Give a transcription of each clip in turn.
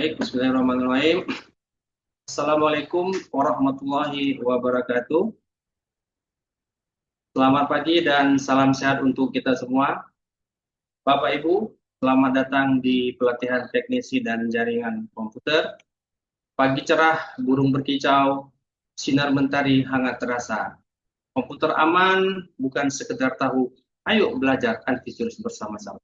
Baik, bismillahirrahmanirrahim. Assalamualaikum warahmatullahi wabarakatuh. Selamat pagi dan salam sehat untuk kita semua. Bapak Ibu, selamat datang di pelatihan teknisi dan jaringan komputer. Pagi cerah, burung berkicau, sinar mentari hangat terasa. Komputer aman bukan sekedar tahu. Ayo belajar antivirus bersama-sama.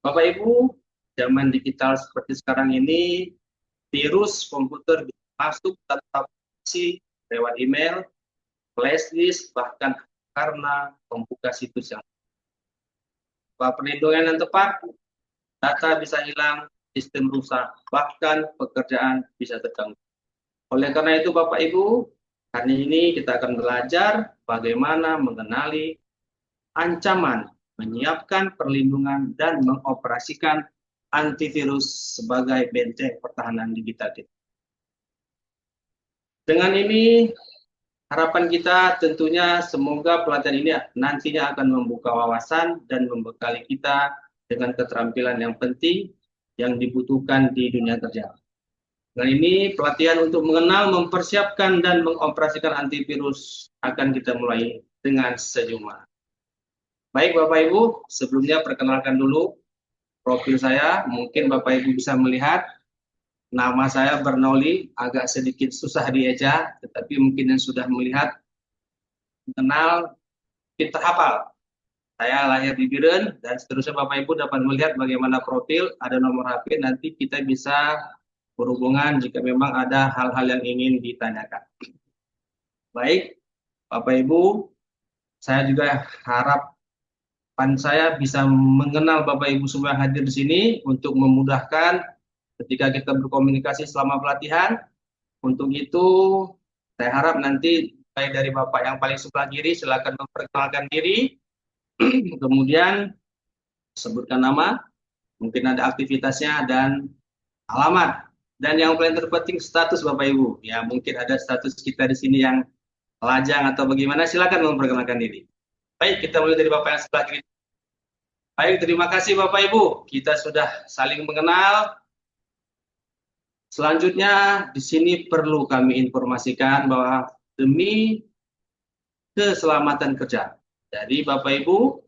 Bapak Ibu, zaman digital seperti sekarang ini, virus komputer bisa masuk tanpa aplikasi, lewat email, flash disk, bahkan karena membuka situs yang perlindungan yang tepat, data bisa hilang, sistem rusak, bahkan pekerjaan bisa terganggu. Oleh karena itu Bapak Ibu, hari ini kita akan belajar bagaimana mengenali ancaman, menyiapkan perlindungan, dan mengoperasikan antivirus sebagai benteng pertahanan digital kita. Dengan ini, harapan kita tentunya semoga pelatihan ini nantinya akan membuka wawasan dan membekali kita dengan keterampilan yang penting yang dibutuhkan di dunia kerja. Dengan ini, pelatihan untuk mengenal, mempersiapkan, dan mengoperasikan antivirus akan kita mulai dengan sejumlah. Baik Bapak Ibu, sebelumnya perkenalkan dulu profil saya. Mungkin Bapak Ibu bisa melihat nama saya Bernoulli, agak sedikit susah dieja, tetapi mungkin yang sudah melihat, mengenal, kita hafal. Saya lahir di Biren, dan seterusnya Bapak Ibu dapat melihat bagaimana profil, ada nomor HP, nanti kita bisa berhubungan jika memang ada hal-hal yang ingin ditanyakan. Baik, Bapak Ibu, saya juga harap saya bisa mengenal Bapak Ibu semua yang hadir di sini untuk memudahkan ketika kita berkomunikasi selama pelatihan. Untuk itu, saya harap nanti baik dari Bapak yang paling sebelah kiri, silakan memperkenalkan diri, kemudian sebutkan nama, mungkin ada aktivitasnya, dan alamat. Dan yang paling terpenting status Bapak Ibu. Ya, mungkin ada status kita di sini yang lajang atau bagaimana, silakan memperkenalkan diri. Baik, kita mulai dari Bapak yang sebelah kiri. Baik, terima kasih Bapak Ibu. Kita sudah saling mengenal. Selanjutnya, di sini perlu kami informasikan bahwa demi keselamatan kerja. Jadi Bapak Ibu,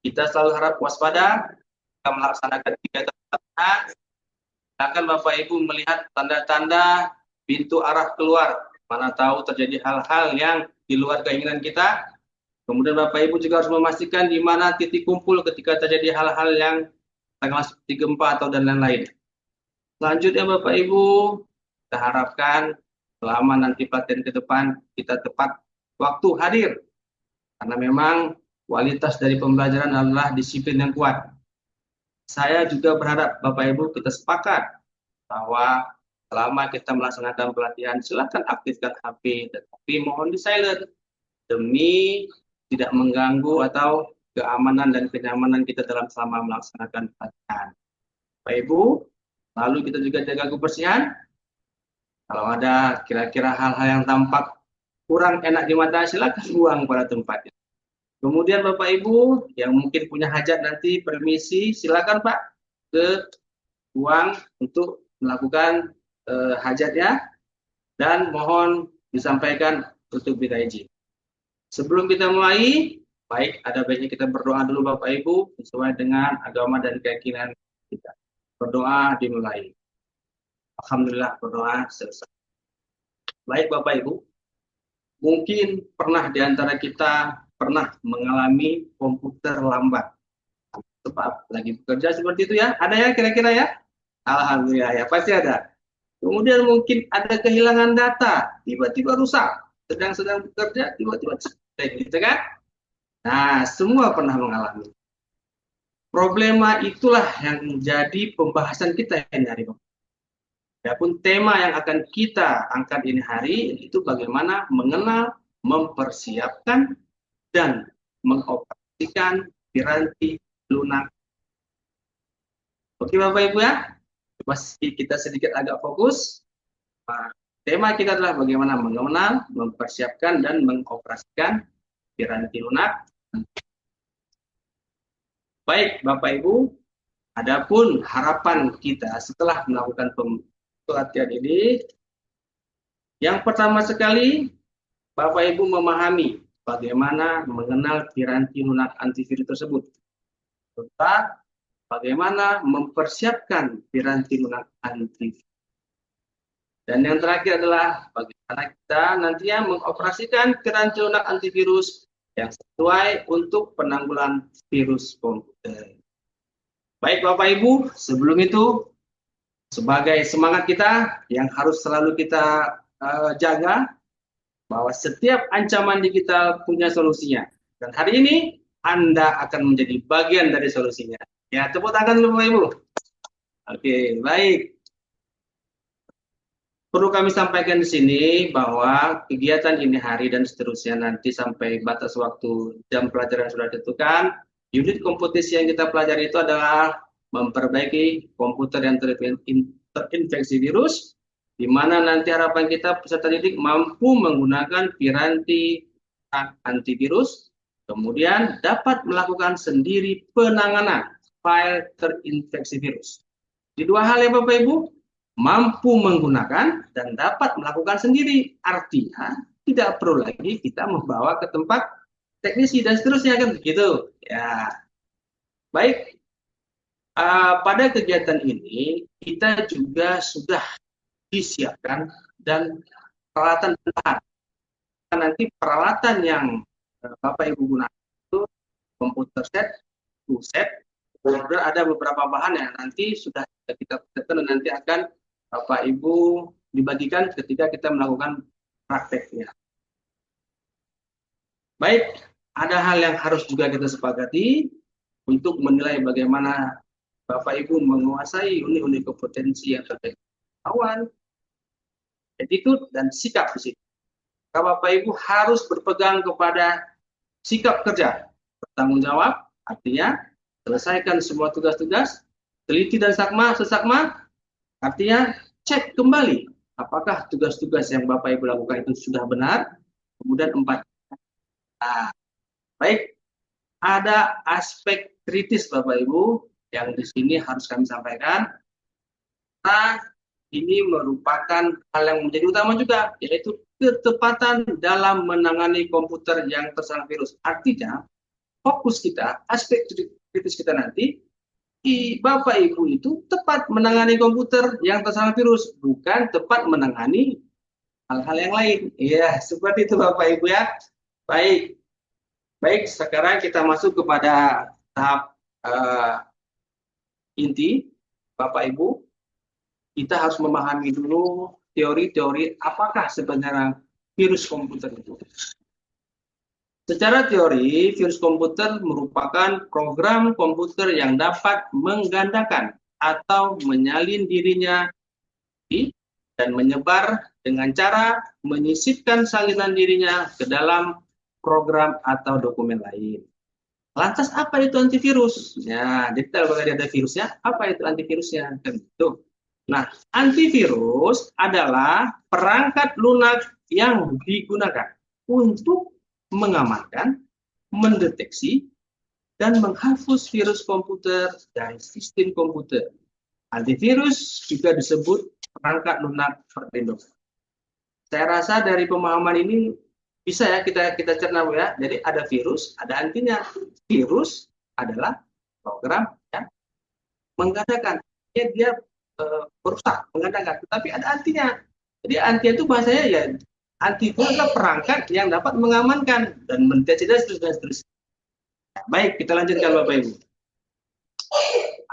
kita selalu harap waspada, kita melaksanakan kegiatan pelatihan. Silakan Bapak Ibu melihat tanda-tanda pintu arah keluar. Mana tahu terjadi hal-hal yang di luar keinginan kita. Kemudian Bapak Ibu juga harus memastikan di mana titik kumpul ketika terjadi hal-hal yang katakanlah seperti gempa atau dan lain-lain. Selanjutnya Bapak Ibu, kita harapkan selama nanti pelatihan ke depan kita tepat waktu hadir. Karena memang kualitas dari pembelajaran adalah disiplin yang kuat. Saya juga berharap Bapak Ibu kita sepakat bahwa selama kita melaksanakan pelatihan silakan aktifkan HP, tetapi mohon di silent demi tidak mengganggu atau keamanan dan kenyamanan kita dalam selama melaksanakan pelatihan. Bapak Ibu, lalu kita juga jaga kebersihan. Kalau ada kira-kira hal-hal yang tampak kurang enak di mata, silakan buang pada tempatnya. Kemudian Bapak Ibu yang mungkin punya hajat nanti permisi, silakan Pak ke ruang untuk melakukan hajatnya, dan mohon disampaikan untuk minta izin. Sebelum kita mulai, baik ada baiknya kita berdoa dulu Bapak Ibu sesuai dengan agama dan keyakinan kita. Berdoa dimulai. Alhamdulillah, berdoa selesai. Baik Bapak Ibu, mungkin pernah di antara kita pernah mengalami komputer lambat. Sebab lagi bekerja seperti itu ya, ada ya kira-kira ya? Alhamdulillah ya, pasti ada. Kemudian mungkin ada kehilangan data, tiba-tiba rusak. Sedang bekerja, tiba-tiba gitu kan? Nah, semua pernah mengalami. Problema itulah yang menjadi pembahasan kita ini hari ini. Adapun tema yang akan kita angkat ini hari itu bagaimana mengenal, mempersiapkan, dan mengoperasikan piranti lunak. Oke Bapak Ibu ya, masih kita sedikit agak fokus. Nah, tema kita adalah bagaimana mengenal, mempersiapkan, dan mengoperasikan piranti lunak. Baik Bapak Ibu, Adapun harapan kita setelah melakukan pelatihan ini, yang pertama sekali, Bapak Ibu memahami bagaimana mengenal piranti lunak antivirus tersebut, serta bagaimana mempersiapkan piranti lunak antivirus. Dan yang terakhir adalah bagaimana kita nantinya mengoperasikan piranti lunak antivirus yang sesuai untuk penanggulangan virus komputer. Baik Bapak Ibu, sebelum itu sebagai semangat kita yang harus selalu kita jaga, bahwa setiap ancaman digital punya solusinya. Dan hari ini Anda akan menjadi bagian dari solusinya. Ya, tepuk tangan dulu Bapak Ibu. Oke, baik. Perlu kami sampaikan di sini bahwa kegiatan ini hari dan seterusnya nanti sampai batas waktu jam pelajaran sudah ditentukan. Unit kompetisi yang kita pelajari itu adalah memperbaiki komputer yang terinfeksi virus, di mana nanti harapan kita peserta didik mampu menggunakan piranti antivirus, kemudian dapat melakukan sendiri penanganan file terinfeksi virus. Di dua hal ya Bapak Ibu, mampu menggunakan dan dapat melakukan sendiri. Artinya tidak perlu lagi kita membawa ke tempat teknisi dan seterusnya kan begitu. Ya. Baik. Pada kegiatan ini kita juga sudah disiapkan dan peralatan bahan. Nanti peralatan yang Bapak Ibu gunakan itu komputer set, tool set, kemudian ada beberapa bahan yang nanti sudah kita persiapkan dan nanti akan Bapak Ibu dibagikan ketika kita melakukan prakteknya. Baik, ada hal yang harus juga kita sepakati untuk menilai bagaimana Bapak Ibu menguasai unit-unit kompetensi yang terkait pengetahuan, attitude, dan sikap di situ. Bapak Ibu harus berpegang kepada sikap kerja, bertanggung jawab, artinya selesaikan semua tugas-tugas, teliti dan sesakma, artinya cek kembali apakah tugas-tugas yang Bapak Ibu lakukan itu sudah benar. Kemudian 4, baik, ada aspek kritis Bapak Ibu yang di sini harus kami sampaikan. Nah, ini merupakan hal yang menjadi utama juga, yaitu ketepatan dalam menangani komputer yang terserang virus. Artinya, fokus kita, aspek kritis kita nanti, Bapak Ibu itu tepat menangani komputer yang terserang virus, bukan tepat menangani hal-hal yang lain. Ya, seperti itu Bapak Ibu ya. Baik. Baik, sekarang kita masuk kepada tahap inti, Bapak Ibu. Kita harus memahami dulu teori-teori apakah sebenarnya virus komputer itu. Secara teori, virus komputer merupakan program komputer yang dapat menggandakan atau menyalin dirinya dan menyebar dengan cara menyisipkan salinan dirinya ke dalam program atau dokumen lain. Lantas apa itu antivirus? Ya, detail kalau ada virusnya, apa itu antivirusnya? Tentu. Nah, antivirus adalah perangkat lunak yang digunakan untuk mengamankan, mendeteksi, dan menghapus virus komputer dari sistem komputer. Antivirus juga disebut perangkat lunak perlindungan. Saya rasa dari pemahaman ini bisa ya kita cerna ya. Jadi ada virus, ada antinya. Virus adalah program yang menggandakan. Dia merusak, menggandakan. Tetapi ada antinya. Jadi anti itu bahasanya ya anti itu adalah perangkat yang dapat mengamankan dan mendeteksi dan seterusnya. Baik, kita lanjutkan Bapak Ibu.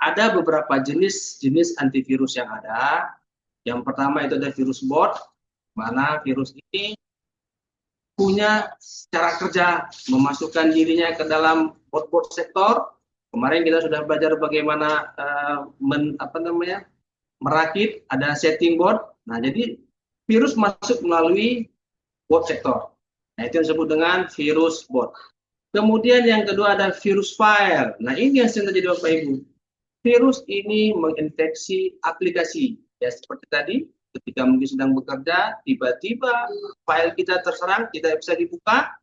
Ada beberapa jenis antivirus yang ada. Yang pertama itu ada virus bot, mana virus ini punya cara kerja memasukkan dirinya ke dalam bot-bot sektor. Kemarin kita sudah belajar bagaimana merakit, ada setting bot. Nah, jadi virus masuk melalui bot sektor. Nah, itu yang disebut dengan virus bot. Kemudian yang kedua ada virus file. Nah, ini yang sering terjadi Bapak Ibu. Virus ini menginfeksi aplikasi. Ya, seperti tadi, ketika mungkin sedang bekerja, tiba-tiba file kita terserang, tidak bisa dibuka,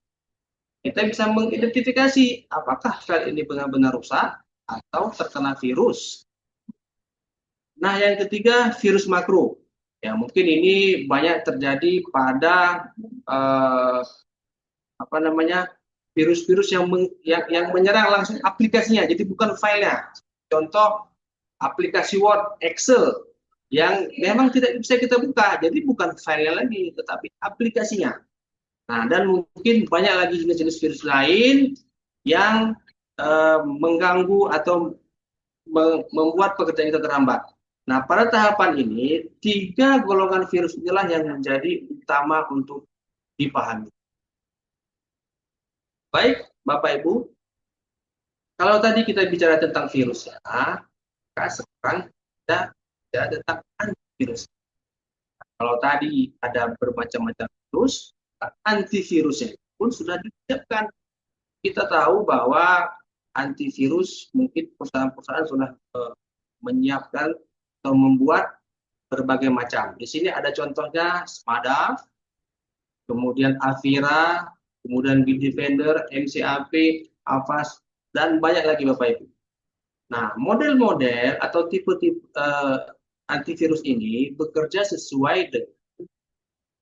kita bisa mengidentifikasi apakah file ini benar-benar rusak atau terkena virus. Nah, yang ketiga virus makro. Ya, mungkin ini banyak terjadi pada apa namanya, virus-virus yang menyerang langsung aplikasinya, jadi bukan filenya. Contoh aplikasi Word, Excel yang memang tidak bisa kita buka, jadi bukan filenya lagi, tetapi aplikasinya. Nah, dan mungkin banyak lagi jenis-jenis virus lain yang mengganggu atau membuat pekerjaan kita terhambat. Nah, pada tahapan ini, 3 golongan virus inilah yang menjadi utama untuk dipahami. Baik, Bapak Ibu, kalau tadi kita bicara tentang virus ya, sekarang kita bicara tentang antivirus. Kalau tadi ada bermacam-macam virus, antivirusnya pun sudah disiapkan. Kita tahu bahwa antivirus mungkin perusahaan-perusahaan sudah menyiapkan atau membuat berbagai macam. Di sini ada contohnya Smadaf, kemudian Avira, kemudian Bitdefender, MCAP, Avast, dan banyak lagi Bapak Ibu. Nah, model-model atau tipe-tipe antivirus ini bekerja sesuai dengan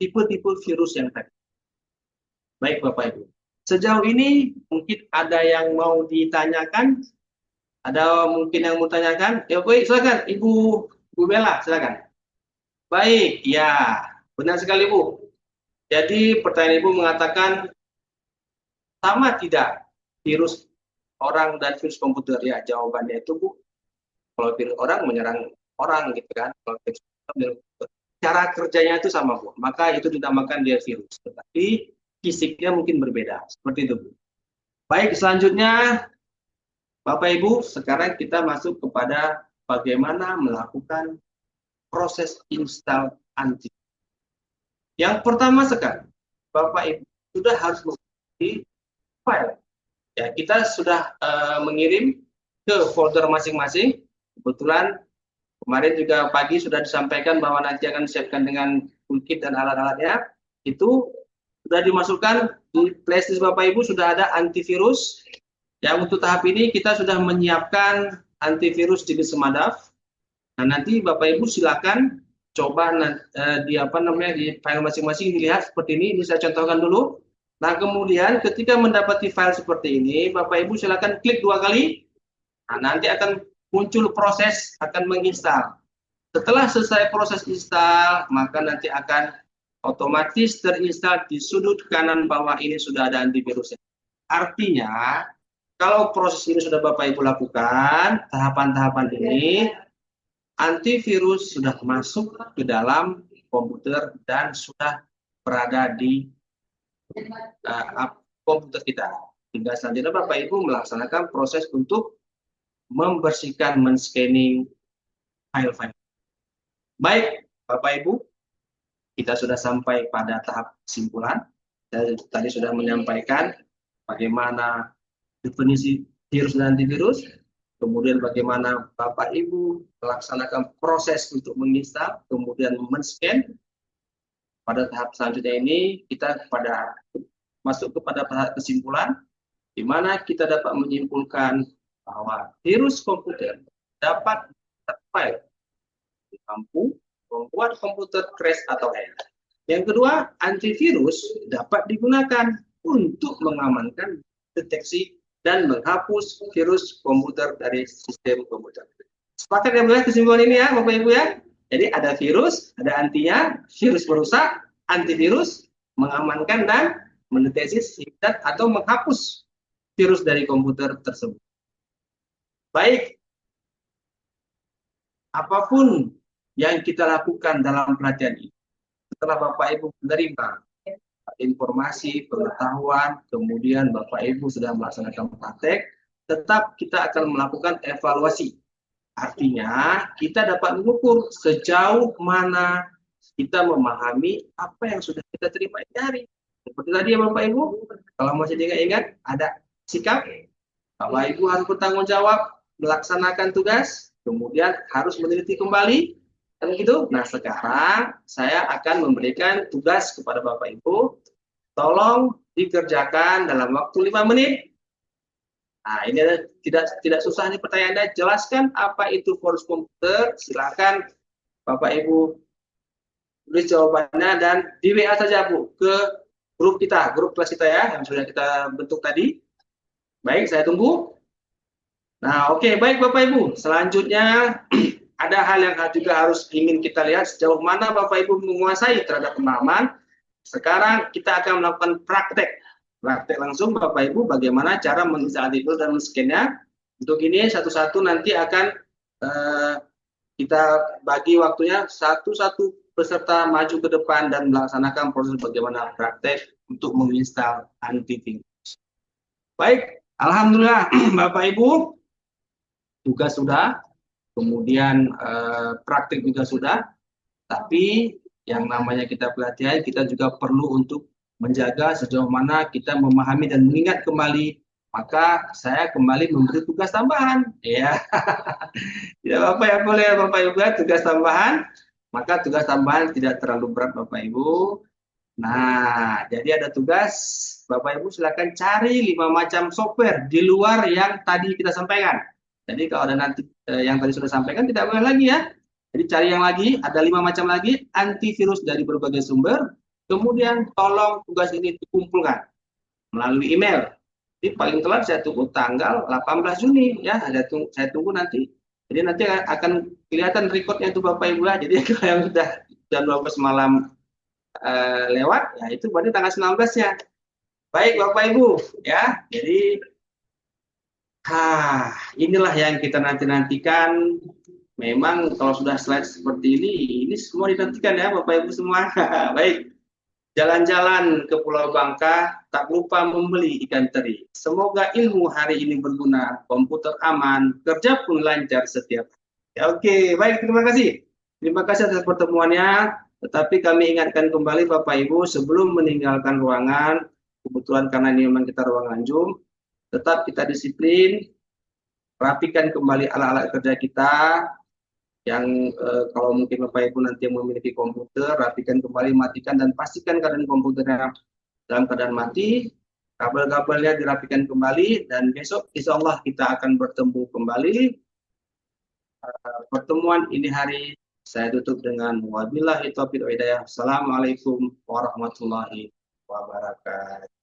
tipe-tipe virus yang tadi. Baik Bapak Ibu. Sejauh ini mungkin ada yang mau ditanyakan? Ada mungkin yang mau tanyakan? Ya, baik, silakan Ibu Bella, silakan. Baik, ya, benar sekali Bu. Jadi pertanyaan Ibu mengatakan sama tidak virus orang dan virus komputer? Ya, jawabannya itu Bu, kalau virus orang menyerang orang gitu kan. Kalau virus komputer, cara kerjanya itu sama Bu. Maka itu dinamakan dia virus. Tetapi fisiknya mungkin berbeda. Seperti itu Bu. Baik, selanjutnya Bapak Ibu, sekarang kita masuk kepada bagaimana melakukan proses install antivirus. Yang pertama sekali, Bapak Ibu sudah harus memiliki file. Ya, kita sudah mengirim ke folder masing-masing. Kebetulan kemarin juga pagi sudah disampaikan bahwa nanti akan disiapkan dengan toolkit dan alat-alatnya. Itu sudah dimasukkan di playlist Bapak Ibu, sudah ada antivirus. Ya, untuk tahap ini kita sudah menyiapkan antivirus jenis Smadaf. Nah, nanti Bapak Ibu silakan coba di file masing-masing dilihat seperti ini. Ini saya contohkan dulu. Nah, kemudian ketika mendapati file seperti ini, Bapak Ibu silakan klik 2 kali. Nah, nanti akan muncul proses akan menginstal. Setelah selesai proses install, maka nanti akan otomatis terinstall di sudut kanan bawah ini sudah ada antivirusnya. Artinya, kalau proses ini sudah Bapak Ibu lakukan, tahapan-tahapan ini, antivirus sudah masuk ke dalam komputer dan sudah berada di komputer kita. Tinggal selanjutnya Bapak Ibu melaksanakan proses untuk membersihkan, men-scanning file-file. Baik, Bapak Ibu, kita sudah sampai pada tahap kesimpulan. Saya tadi sudah menyampaikan bagaimana definisi virus dan antivirus, kemudian bagaimana Bapak Ibu melaksanakan proses untuk menginstal, kemudian men-scan. Pada tahap selanjutnya ini kita masuk kepada tahap kesimpulan, di mana kita dapat menyimpulkan bahwa virus komputer dapat terfile, mampu membuat komputer crash atau hang. Yang kedua, antivirus dapat digunakan untuk mengamankan deteksi dan menghapus virus komputer dari sistem komputer. Sepakat ya boleh kesimpulan ini ya Bapak Ibu ya. Jadi ada virus, ada antinya, virus merusak, antivirus mengamankan dan mendeteksi atau menghapus virus dari komputer tersebut. Baik, apapun yang kita lakukan dalam pelatihan ini, setelah Bapak Ibu menerima informasi, pengetahuan, kemudian Bapak Ibu sudah melaksanakan praktek, tetap kita akan melakukan evaluasi. Artinya, kita dapat mengukur sejauh mana kita memahami apa yang sudah kita terima dari. Seperti tadi ya Bapak Ibu, kalau masih ingat, ada sikap, Bapak Ibu harus bertanggung jawab, melaksanakan tugas, kemudian harus meneliti kembali, kan gitu. Nah, sekarang saya akan memberikan tugas kepada Bapak Ibu, tolong dikerjakan dalam waktu 5 menit. Nah, ini tidak susah nih pertanyaan Anda. Jelaskan apa itu virus komputer. Silakan Bapak Ibu tulis jawabannya dan di WA saja Bu ke grup kita, grup kelas kita ya yang sudah kita bentuk tadi. Baik, saya tunggu. Nah, oke, baik Bapak Ibu. Selanjutnya ada hal yang juga harus ingin kita lihat sejauh mana Bapak Ibu menguasai terhadap pemahaman. Sekarang kita akan melakukan praktek. Praktek langsung Bapak Ibu bagaimana cara menginstal antivirus dan men-scan-nya. Untuk ini satu-satu nanti akan kita bagi waktunya satu-satu peserta maju ke depan dan melaksanakan proses bagaimana praktek untuk menginstal antivirus. Baik, alhamdulillah Bapak Ibu, tugas sudah, kemudian praktik juga sudah, tapi yang namanya kita pelatihan, kita juga perlu untuk menjaga sejauh mana kita memahami dan mengingat kembali. Maka saya kembali memberi tugas tambahan, ya. Tidak apa ya, boleh Bapak Ibu tugas tambahan. Maka tugas tambahan tidak terlalu berat Bapak Ibu. Nah, jadi ada tugas Bapak Ibu silakan cari 5 macam software di luar yang tadi kita sampaikan. Jadi kalau ada nanti yang tadi sudah sampaikan tidak boleh lagi ya. Jadi cari yang lagi, ada 5 macam lagi antivirus dari berbagai sumber. Kemudian tolong tugas ini dikumpulkan melalui email. Jadi paling telat saya tunggu tanggal 18 Juni ya. Saya tunggu nanti. Jadi nanti akan kelihatan recordnya itu Bapak Ibu ya. Jadi kalau yang sudah jam 12 malam lewat, ya itu berarti tanggal 19-nya. Baik Bapak Ibu ya. Jadi inilah yang kita nantikan. Memang kalau sudah slide seperti ini semua dinantikan ya Bapak Ibu semua. Baik. Jalan-jalan ke Pulau Bangka, tak lupa membeli ikan teri. Semoga ilmu hari ini berguna, komputer aman, kerja pun lancar setiap hari. Ya, oke, baik, terima kasih. Terima kasih atas pertemuannya. Tetapi kami ingatkan kembali Bapak Ibu sebelum meninggalkan ruangan, kebetulan karena ini memang kita ruangan Zoom, tetap kita disiplin, rapikan kembali alat-alat kerja kita, yang kalau mungkin Bapak Ibu nanti yang memiliki komputer, rapikan kembali, matikan dan pastikan keadaan komputernya dalam keadaan mati, kabel-kabelnya dirapikan kembali, dan besok insya Allah kita akan bertemu kembali. Pertemuan ini hari saya tutup dengan wabillahi taufiq wal hidayah. Assalamualaikum warahmatullahi wabarakatuh.